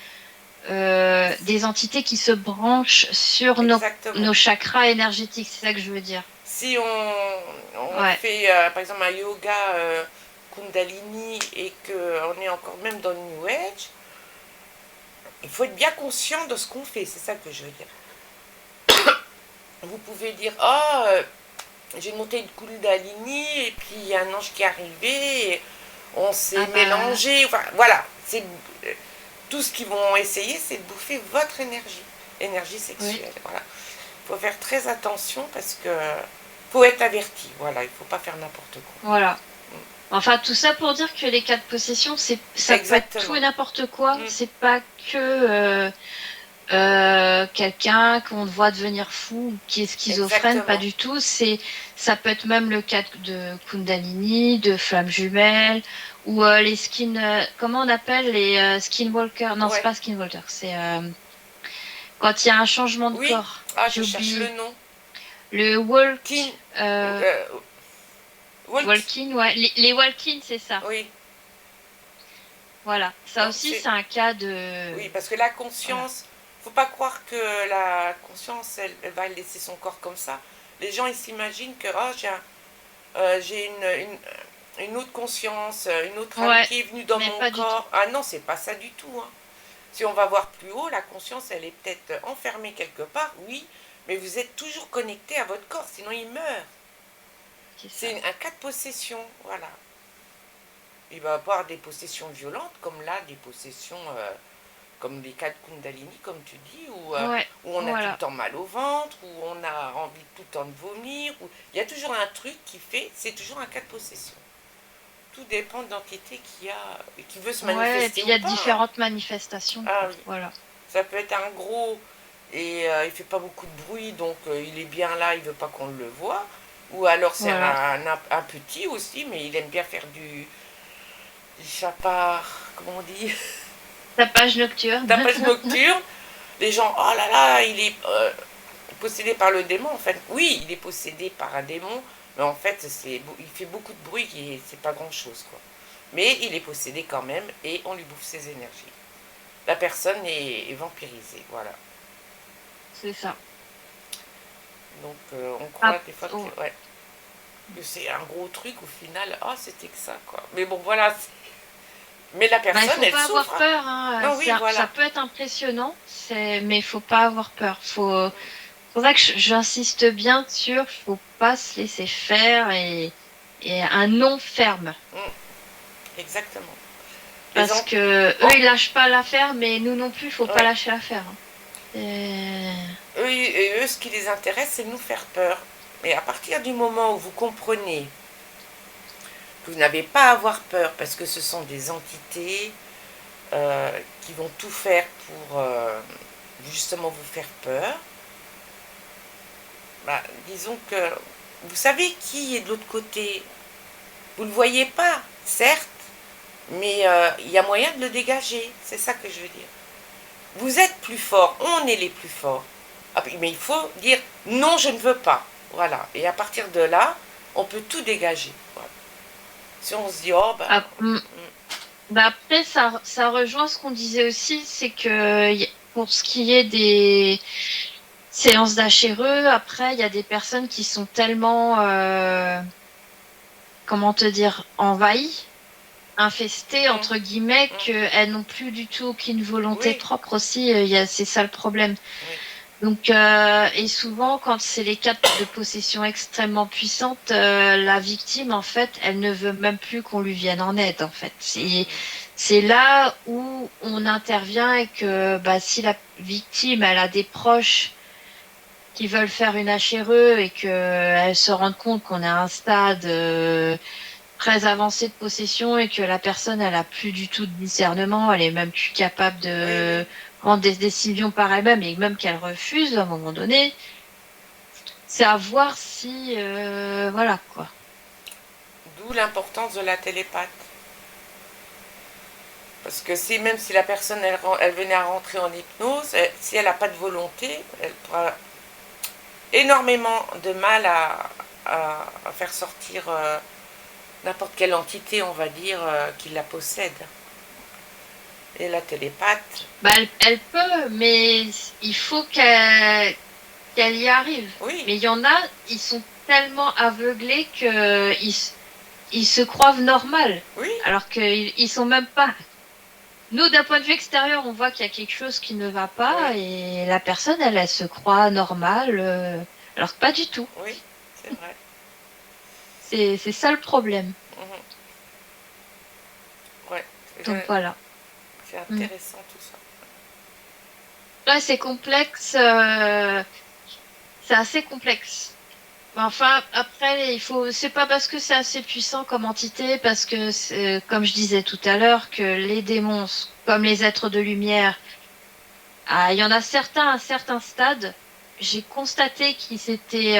des entités qui se branchent sur Exactement. nos chakras énergétiques, c'est ça que je veux dire. Si on Ouais, fait par exemple un yoga Kundalini et qu'on est encore même dans le New Age, il faut être bien conscient de ce qu'on fait, c'est ça que je veux dire. Vous pouvez dire, oh, j'ai monté une Kundalini et puis il y a un ange qui est arrivé, et on s'est ah bah, mélangé, enfin voilà, c'est tout ce qu'ils vont essayer, c'est de bouffer votre énergie oui, sexuelle, voilà. Il faut faire très attention parce que faut être averti, voilà, il faut pas faire n'importe quoi. voilà. Enfin, tout ça pour dire que les cas de possession, ça peut être tout Exactement. et n'importe quoi. Mm. C'est pas que quelqu'un qu'on voit devenir fou ou qui est schizophrène, pas Exactement. du tout. Ça peut être même le cas de Kundalini, de flammes jumelles, ou les comment on appelle les skinwalkers? Non, c'est Ouais. pas skinwalker, c'est quand il y a un changement de Oui. corps. Ah, je cherche le J'oublie. nom. Le Kin. euh, Walk. walking, ouais. Les walking, c'est ça. Oui. Voilà. Ça Non, aussi, c'est. c'est un cas de. Oui, parce que la Voilà. conscience, faut pas croire que la conscience, elle va laisser son corps comme ça. Les gens, ils s'imaginent que oh, j'ai une autre conscience, une autre âme Ouais, qui est venue dans mais mon pas du tout. corps. Ah non, c'est pas ça du tout. Hein. Si on va voir plus haut, la conscience, elle est peut-être enfermée quelque part, oui, mais vous êtes toujours connecté à votre corps, sinon il meurt. C'est ça. C'est un cas de possession, voilà. Il va y avoir des possessions violentes, comme là, des possessions comme les cas de Kundalini, comme tu dis, Ouais, où on a tout le voilà. temps mal au ventre, où on a envie tout le temps de vomir. Il y a toujours un truc qui fait, c'est toujours un cas de possession. Tout dépend de l'entité qui veut se Ouais, et puis manifester il ou y a pas. Hein. différentes manifestations, Ah quoi. oui, Voilà. ça peut être un gros et il fait pas beaucoup de bruit, donc il est bien là, il veut pas qu'on le voit. Ou alors c'est Voilà. un petit aussi, mais il aime bien faire du chapard, comment on dit, Tapage nocturne. tapage nocturne. Les gens, oh là là, il est possédé par le démon. En fait, oui, il est possédé par un démon, mais en fait, il fait beaucoup de bruit et c'est pas grand chose, quoi. Mais il est possédé quand même et on lui bouffe ses énergies. La personne est vampirisée, voilà. C'est ça. Donc on Ah, croit des fois oh. ouais, que c'est un gros truc, au final, oh c'était que ça, quoi. Mais bon, voilà. Mais la Bah, il personne, faut elle pas avoir souffre. Hein. peur, hein. Non, oui, Ça voilà. peut être impressionnant, mais il faut pas avoir peur. C'est pour ça que j'insiste bien sur, faut pas se laisser faire et un non ferme. Exactement. Les Parce gens. que Oh, eux, ils lâchent pas l'affaire, mais nous non plus, faut pas ouais. lâcher l'affaire. Hein. Eux, ce qui les intéresse, c'est de nous faire peur. Mais à partir du moment où vous comprenez que vous n'avez pas à avoir peur, parce que ce sont des entités qui vont tout faire pour justement vous faire peur, bah, disons que vous savez qui est de l'autre côté. Vous ne le voyez pas, certes, mais il y a moyen de le dégager. C'est ça que je veux dire. Vous êtes plus fort, on est les plus forts. Mais il faut dire non, je ne veux pas. Voilà. Et à partir de là, on peut tout dégager. Voilà. Si on se dit, oh, ben. Ah, bah après, ça rejoint ce qu'on disait aussi, c'est que pour ce qui est des séances d'HRE, après, il y a des personnes qui sont tellement, comment te dire, envahies, infestées, entre guillemets, qu'elles n'ont plus du tout aucune volonté Oui, propre aussi. C'est ça le problème. oui. Donc, et souvent, quand c'est les cas de possession extrêmement puissante, la victime, en fait, elle ne veut même plus qu'on lui vienne en aide, en fait. C'est là où on intervient et que, bah, si la victime, elle a des proches qui veulent faire une HRE et qu'elle se rende compte qu'on est à un stade très avancé de possession et que la personne, elle a plus du tout de discernement, elle est même plus capable Oui, oui. de prendre des décisions par elle-même et même qu'elle refuse à un moment donné, c'est à voir si, voilà quoi. D'où l'importance de la télépathe. Parce que même si la personne, elle venait à rentrer en hypnose, si elle n'a pas de volonté, elle pourra énormément de mal à faire sortir n'importe quelle entité, on va dire, qui la possède. Et la télépathe? Bah, elle peut, mais il faut qu'elle y arrive. Oui, Mais il y en a, ils sont tellement aveuglés que ils se croient normal, oui, alors qu'ils sont même pas. Nous, d'un point de vue extérieur, on voit qu'il y a quelque chose qui ne va pas oui, et la personne, elle se croit normale, alors que pas du tout. oui, c'est vrai. C'est ça le problème. Mhm. Ouais, Donc voilà. c'est Mm. intéressant tout ça. Là, c'est complexe, c'est assez complexe. Enfin, après, c'est pas parce que c'est assez puissant comme entité, parce que, comme je disais tout à l'heure, que les démons, comme les êtres de lumière, il y en a certains à certains stades. J'ai constaté qu'ils étaient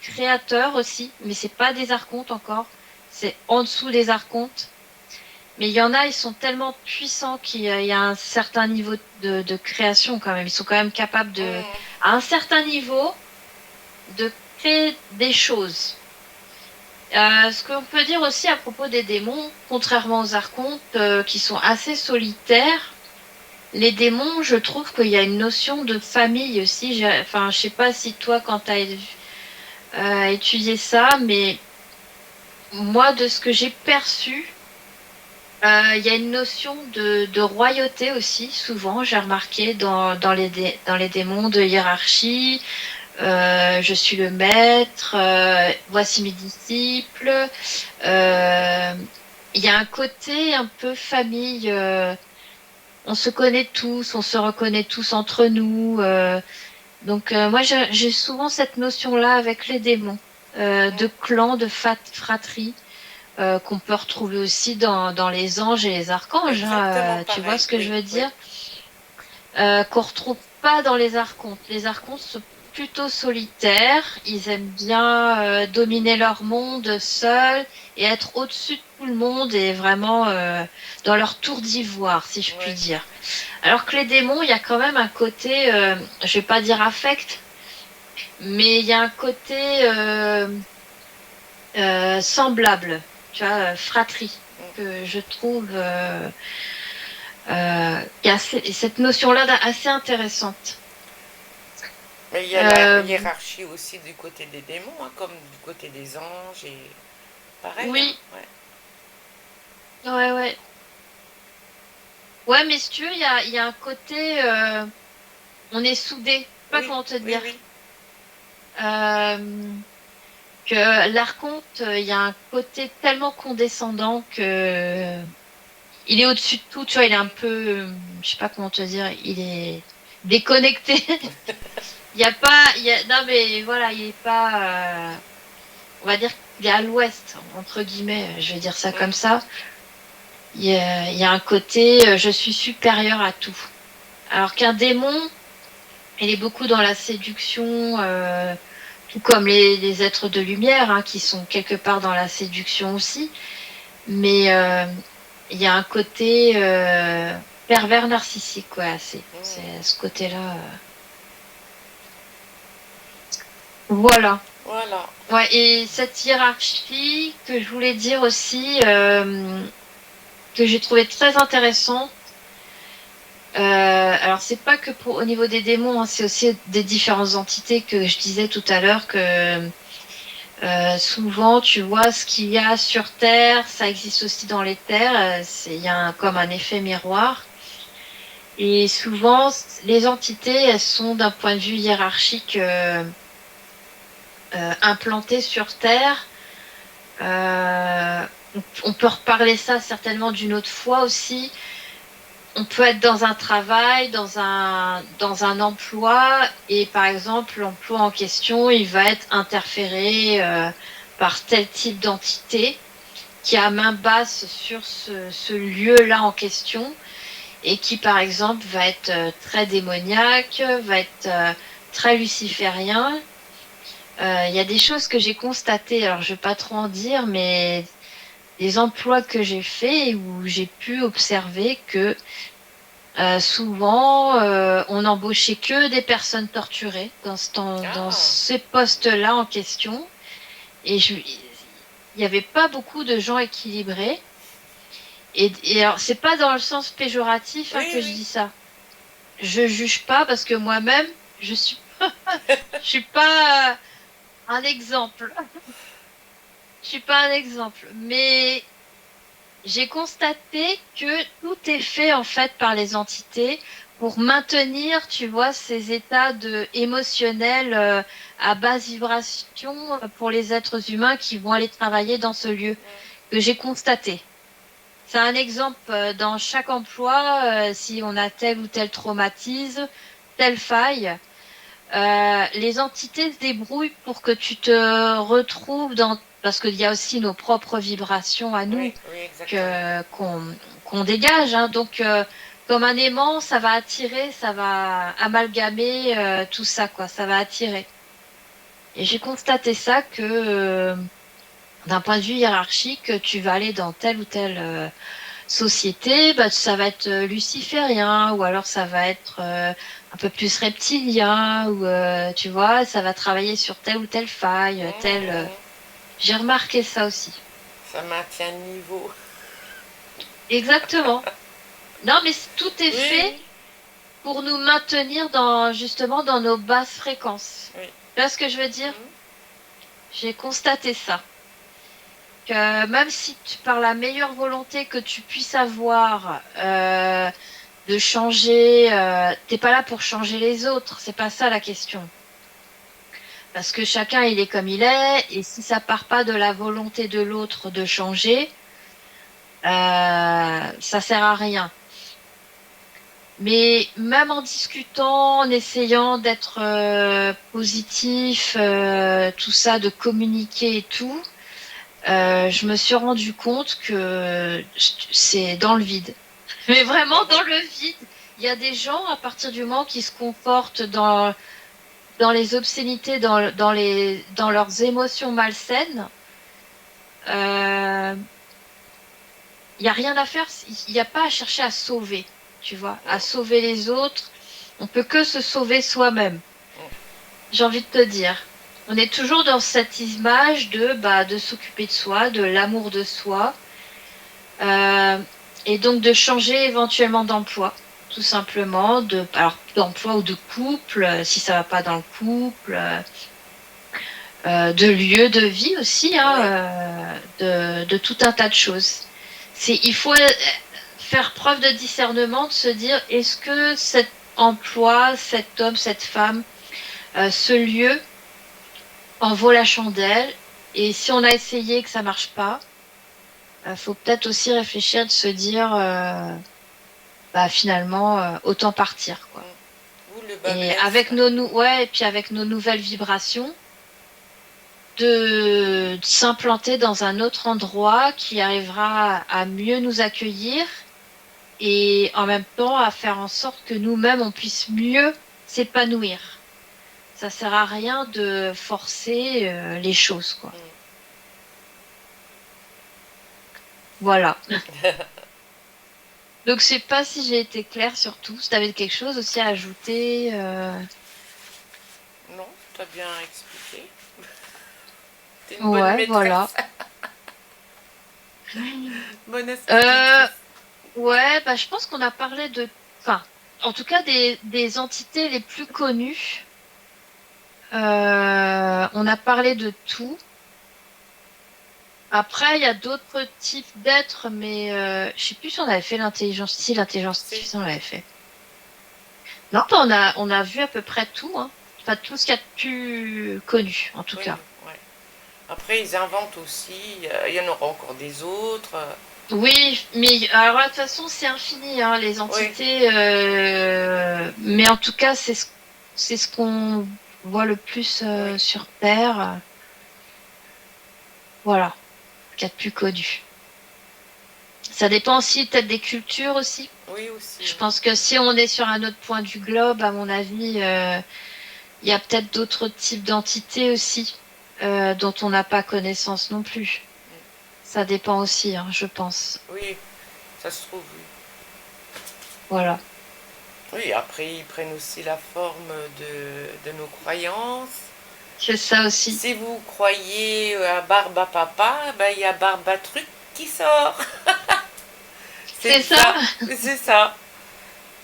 créateurs aussi, mais c'est pas des archontes encore. C'est en dessous des archontes. Mais il y en a, ils sont tellement puissants qu'il y a un certain niveau de création quand même. Ils sont quand même capables Mhm. à un certain niveau, de créer des choses. Ce qu'on peut dire aussi à propos des démons, contrairement aux archontes, qui sont assez solitaires, les démons, je trouve qu'il y a une notion de famille aussi. Enfin, je sais pas si toi, quand tu as étudié ça, mais moi, de ce que j'ai perçu, il y a une notion de royauté aussi, souvent, j'ai remarqué dans les démons de hiérarchie. Je suis le maître, voici mes disciples. Euh, Il y a un côté un peu famille. On se connaît tous, on se reconnaît tous entre nous. Donc moi, j'ai souvent cette notion-là avec les démons, de clan, de fratrie, qu'on peut retrouver aussi dans les anges et les archanges. Exactement Tu vois pareil, ce que je oui, veux oui. dire? Qu'on retrouve pas dans les archontes. Les archontes sont plutôt solitaires. Ils aiment bien dominer leur monde seuls et être au-dessus de tout le monde et vraiment dans leur tour d'ivoire, si je puis Ouais. dire. Alors que les démons, il y a quand même un côté, je vais pas dire affect, mais il y a un côté semblable, tu vois, fratrie, que je trouve qui a cette notion-là assez intéressante. Mais il y a la Euh, hiérarchie aussi du côté des démons, hein, comme du côté des anges et pareil, hein. oui, Ouais. ouais, ouais. Ouais, mais si tu veux, il y a un côté, on est soudés. Je sais pas Oui, comment te oui, dire. oui. Euh, que l'archonte, il y a un côté tellement condescendant que il est au-dessus de tout, tu vois, il est un peu, je sais pas comment te dire, il est déconnecté. Il y a pas, non mais voilà, il est pas, on va dire qu'il est à l'ouest, entre guillemets, je vais dire ça comme Mm. ça. Il y a un côté, je suis supérieur à tout. Alors qu'un démon, il est beaucoup dans la séduction, tout comme les êtres de lumière, hein, qui sont quelque part dans la séduction aussi. Mais il y a un côté pervers narcissique, quoi. Mm. C'est ce côté-là. Voilà. Voilà. Ouais, et cette hiérarchie que je voulais dire aussi, que j'ai trouvé très intéressante. Alors c'est pas que au niveau des démons, hein, c'est aussi des différentes entités que je disais tout à l'heure que souvent tu vois ce qu'il y a sur Terre, ça existe aussi dans les terres. Il y a comme un effet miroir. Et souvent les entités, elles sont d'un point de vue hiérarchique implantées sur Terre. On peut reparler ça certainement d'une autre fois aussi. On peut être dans un travail, dans un emploi, et par exemple, l'emploi en question, il va être interféré par tel type d'entité qui a main basse sur ce lieu-là en question, et qui, par exemple, va être très démoniaque, va être très luciférien. Il y a des choses que j'ai constatées, alors je vais pas trop en dire, mais des emplois que j'ai faits où j'ai pu observer que souvent, on n'embauchait que des personnes torturées dans Ah, ces postes-là en question. Et il n'y avait pas beaucoup de gens équilibrés. Et alors, c'est pas dans le sens péjoratif Oui, que je oui. dis ça. Je juge pas parce que moi-même, je suis pas un exemple. Je suis pas un exemple. Mais j'ai constaté que tout est fait en fait par les entités pour maintenir, tu vois, ces états de émotionnels à basse vibration pour les êtres humains qui vont aller travailler dans ce lieu que j'ai constaté. C'est un exemple dans chaque emploi, si on a tel ou tel traumatisme, telle faille, les entités se débrouillent pour que tu te retrouves dans, parce qu'il y a aussi nos propres vibrations à Oui, nous oui, exactement. que qu'on dégage. Hein. Donc, comme un aimant, ça va attirer, ça va amalgamer tout ça, quoi. Ça va attirer. Et j'ai constaté ça que d'un point de vue hiérarchique, tu vas aller dans telle ou telle société, bah, ça va être luciférien, ou alors ça va être un peu plus reptilien, ou tu vois, ça va travailler sur telle ou telle faille, telle. J'ai remarqué ça aussi. Ça maintient le niveau. Exactement. Non, mais tout est Oui, fait oui, pour nous maintenir dans justement dans nos basses fréquences. oui. Tu vois ce que je veux dire? Mhm. J'ai constaté ça. Que même si par la meilleure volonté que tu puisses avoir de changer, t'es pas là pour changer les autres, c'est pas ça la question. Parce que chacun il est comme il est, et si ça part pas de la volonté de l'autre de changer, ça sert à rien. Mais même en discutant, en essayant d'être positif, tout ça, de communiquer et tout, je me suis rendu compte que c'est dans le vide. Mais vraiment dans le vide. Il y a des gens, à partir du moment qui se comportent dans les obscénités, dans leurs émotions malsaines, euh, il n'y a rien à faire, il n'y a pas à chercher à sauver, tu vois, à sauver les autres. On peut que se sauver soi-même. J'ai envie de te dire. On est toujours dans cette image de s'occuper de soi, de l'amour de soi, euh, et donc de changer éventuellement d'emploi, tout simplement, alors d'emploi ou de couple, si ça va pas dans le couple, de lieu de vie aussi, Oui, hein, de tout un tas de choses. Il faut faire preuve de discernement, de se dire est-ce que cet emploi, cet homme, cette femme, ce lieu en vaut la chandelle. Et si on a essayé que ça marche pas, faut peut-être aussi réfléchir de se dire bah finalement autant partir quoi. où le bas Et blesse. avec ouais, et puis avec nos nouvelles vibrations, de s'implanter dans un autre endroit qui arrivera à mieux nous accueillir et en même temps à faire en sorte que nous-mêmes on puisse mieux s'épanouir. Ça sert à rien de forcer les choses quoi. Voilà. Donc je sais pas si j'ai été claire sur tout. Si tu avais quelque chose aussi à ajouter. Non, t'as bien expliqué. T'es une bonne Ouais, voilà. maîtresse, bonne Euh, institutrice. ouais, bah je pense qu'on a parlé de, enfin, en tout cas des entités les plus connues. On a parlé de tout. Après, il y a d'autres types d'êtres, mais je sais plus si on avait fait l'intelligence. Si l'intelligence Si, artificielle, on l'avait fait. Non, on a vu à peu près tout, hein. Enfin, tout ce qu'il y a de plus connu, en tout oui, cas. ouais. Après, ils inventent aussi, il y en aura encore des autres. Oui, mais alors de toute façon, c'est infini, hein, les Oui, entités. Mais en tout cas, c'est ce qu'on voit le plus oui, sur Terre. Voilà, ce qu'il y a de plus connu. Ça dépend aussi peut-être des cultures aussi. oui aussi. Je pense que si on est sur un autre point du globe, à mon avis, il y a peut-être d'autres types d'entités aussi dont on n'a pas connaissance non plus. Ça dépend aussi, hein, je pense. Oui, ça se trouve, oui. Voilà. Oui, après, ils prennent aussi la forme de nos croyances. C'est ça aussi. Si vous croyez à Barbe à Papa, ben, il y a Barbe à Truc qui sort. C'est ça. C'est ça.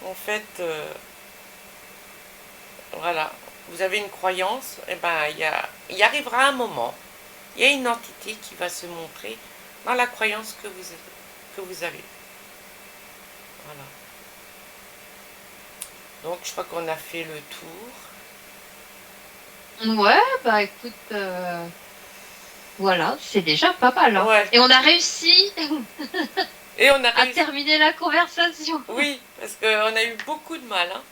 En fait, voilà. Vous avez une croyance, et ben il y arrivera un moment, il y a une entité qui va se montrer dans la croyance que vous avez. Voilà. Donc je crois qu'on a fait le tour. Ouais, bah écoute, voilà, c'est déjà pas mal. Hein. Ouais. Et on a réussi Et on a à réussi. terminer la conversation. Oui, parce qu'on a eu beaucoup de mal. Hein.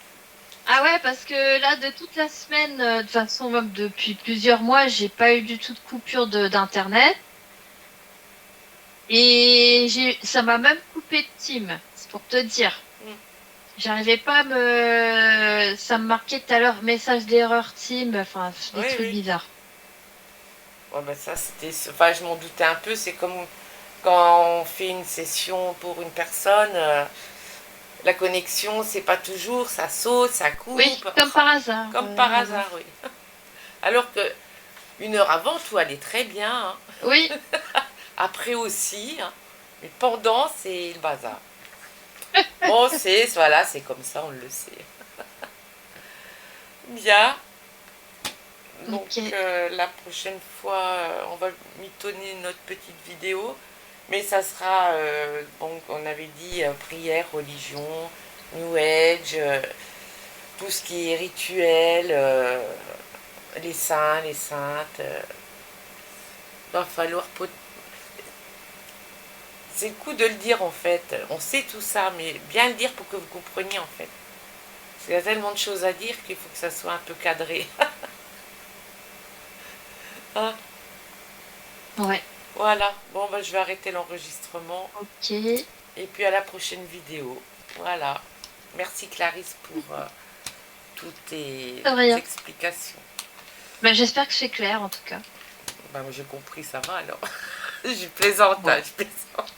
Ah ouais, parce que là, de toute la semaine, de toute façon, même depuis plusieurs mois, j'ai pas eu du tout de coupure d'internet. Et ça m'a même coupé de Team, c'est pour te dire. Mm. J'arrivais pas à me... Ça me marquait tout à l'heure, message d'erreur Team, enfin, des Oui, trucs oui. bizarres. Ouais, bah ça, c'était. Enfin, je m'en doutais un peu. C'est comme quand on fait une session pour une personne. La connexion, c'est pas toujours. Ça saute, ça coupe. Oui, comme par hasard. Comme par hasard, oui. Alors que une heure avant, tout allait très bien. Hein. Oui, Après aussi. Hein. Mais pendant, c'est le bazar. Bon, voilà, c'est comme ça, on le sait. Bien. Donc ok. la prochaine fois, on va mitonner notre petite vidéo. Mais ça sera, donc on avait dit prière, religion, New Age, tout ce qui est rituel, les saints, les saintes. Va falloir. C'est le coup de le dire en fait. On sait tout ça, mais bien le dire pour que vous compreniez en fait. Parce qu'il y a tellement de choses à dire qu'il faut que ça soit un peu cadré. Hein. Ouais. Voilà. Bon, bah, je vais arrêter l'enregistrement. Ok. Et puis à la prochaine vidéo. Voilà. Merci Clarisse pour toutes tes explications. Ben, j'espère que c'est clair en tout cas. Ben, j'ai compris, ça va alors. Je plaisante, ouais. Je plaisante.